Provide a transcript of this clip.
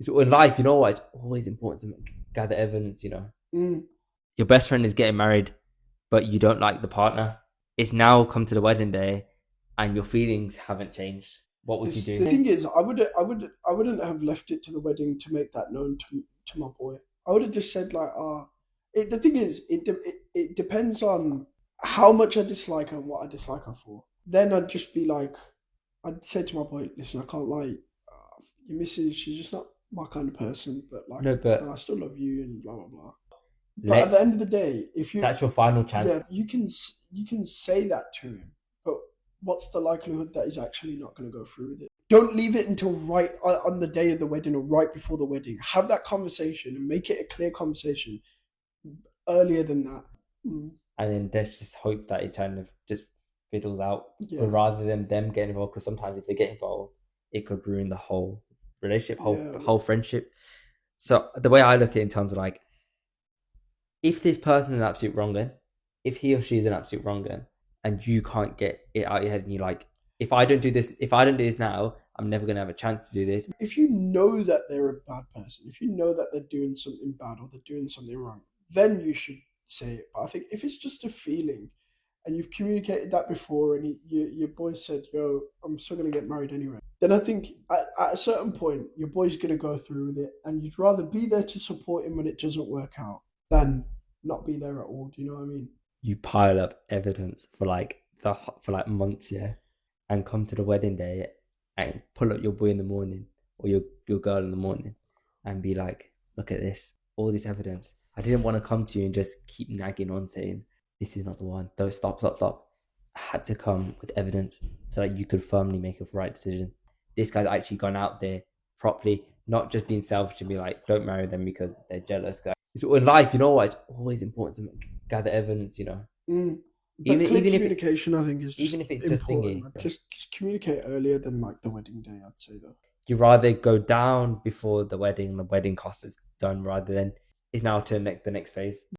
So in life, you know what? It's always important to gather evidence. Mm. Your best friend is getting married, but you don't like the partner. It's now come to the wedding day, and your feelings haven't changed. What would you This the do? thing is, I wouldn't have left it to the wedding to make that known to my boy. I would have just said like, the thing is, it depends on how much I dislike her and what I dislike her for. Then I'd just be like, I'd say to my boy, listen, I can't lie, your missus, she's just not my kind of person, but like, No, no, I but still love you and blah blah blah. But at the let's. end of the day, if you, That's your final chance. yeah, you can say that to him, but what's the likelihood that he's actually not going to go through with it? Don't leave it until right on the day of the wedding or right before the wedding. Have that conversation and make it a clear conversation earlier than that. Mm, And then there's just hope that it kind of just fiddles out. But yeah, rather than them getting involved, because sometimes if they get involved, it could ruin the whole relationship, whole yeah, whole friendship. So the way I look at it in terms of like, if this person is an absolute wrong if he or she is an absolute wrong and you can't get it out of your head, and you're like, if I don't do this now, I'm never gonna have a chance to do this. if you know that they're a bad person, if you know that they're doing something bad or they're doing something wrong, then you should say it. But I think if it's just a feeling and you've communicated that before and your boy said, yo, I'm still going to get married anyway, then I think at a certain point, your boy's going to go through with it and you'd rather be there to support him when it doesn't work out than not be there at all. Do you know what I mean? You pile up evidence for like months, yeah, and come to the wedding day and pull up your boy in the morning or your girl in the morning and be like, look at this, all this evidence. I didn't want to come to you and just keep nagging on saying this is not the one. Don't stop. I had to come with evidence so that you could firmly make a right decision. This guy's actually gone out there properly, not just being selfish and be like, don't marry them because they're jealous. So in life, you know what? It's always important to gather evidence. Mm. But Even clear even if it communication, I think, is even just if it's just important. thingy, Just communicate earlier than like the wedding day, I'd say, though. you rather go down before the wedding and the wedding cost is done rather than is now to the next phase.